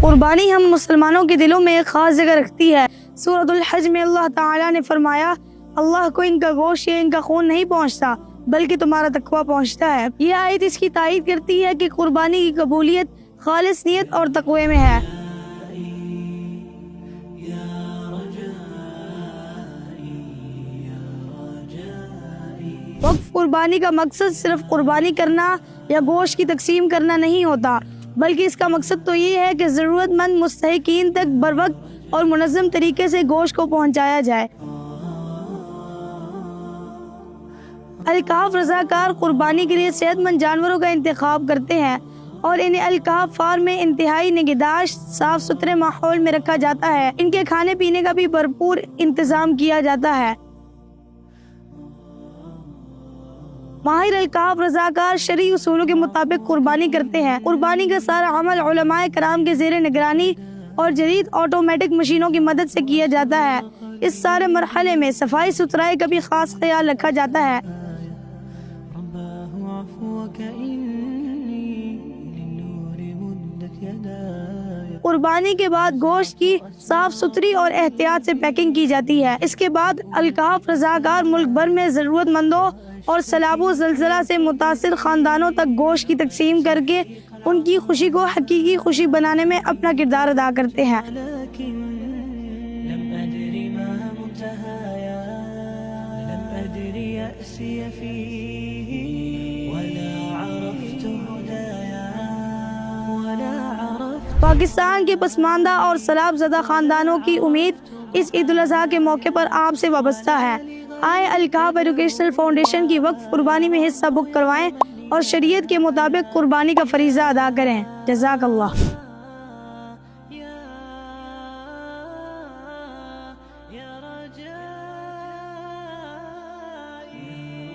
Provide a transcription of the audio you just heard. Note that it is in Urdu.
قربانی ہم مسلمانوں کے دلوں میں ایک خاص جگہ رکھتی ہے۔ سورۃ الحج میں اللہ تعالیٰ نے فرمایا، اللہ کو ان کا گوشت یا ان کا خون نہیں پہنچتا بلکہ تمہارا تقویٰ پہنچتا ہے۔ یہ آیت اس کی تائید کرتی ہے کہ قربانی کی قبولیت خالص نیت اور تقوی میں ہے۔ وقف قربانی کا مقصد صرف قربانی کرنا یا گوشت کی تقسیم کرنا نہیں ہوتا، بلکہ اس کا مقصد تو یہ ہے کہ ضرورت مند مستحقین تک بروقت اور منظم طریقے سے گوشت کو پہنچایا جائے۔ الکاف رضاکار قربانی کے لیے صحت مند جانوروں کا انتخاب کرتے ہیں اور انہیں الکاف فارم میں انتہائی نگہداشت صاف ستھرے ماحول میں رکھا جاتا ہے۔ ان کے کھانے پینے کا بھی بھرپور انتظام کیا جاتا ہے۔ ماہر الکاف رضاکار شرعی اصولوں کے مطابق قربانی کرتے ہیں۔ قربانی کا سارا عمل علماء کرام کے زیر نگرانی اور جدید آٹومیٹک مشینوں کی مدد سے کیا جاتا ہے۔ اس سارے مرحلے میں صفائی ستھرائی کا بھی خاص خیال رکھا جاتا ہے۔ قربانی کے بعد گوشت کی صاف ستھری اور احتیاط سے پیکنگ کی جاتی ہے۔ اس کے بعد الکاف رضاکار ملک بھر میں ضرورت مندوں اور سیلاب و زلزلہ سے متاثر خاندانوں تک گوشت کی تقسیم کر کے ان کی خوشی کو حقیقی خوشی بنانے میں اپنا کردار ادا کرتے ہیں۔ پاکستان کے پسماندہ اور سیلاب زدہ خاندانوں کی امید اس عید الاضحیٰ کے موقع پر آپ سے وابستہ ہے۔ آئے الکاف ایجوکیشنل فاؤنڈیشن کی وقف قربانی میں حصہ بک کروائیں اور شریعت کے مطابق قربانی کا فریضہ ادا کریں۔ جزاک اللہ۔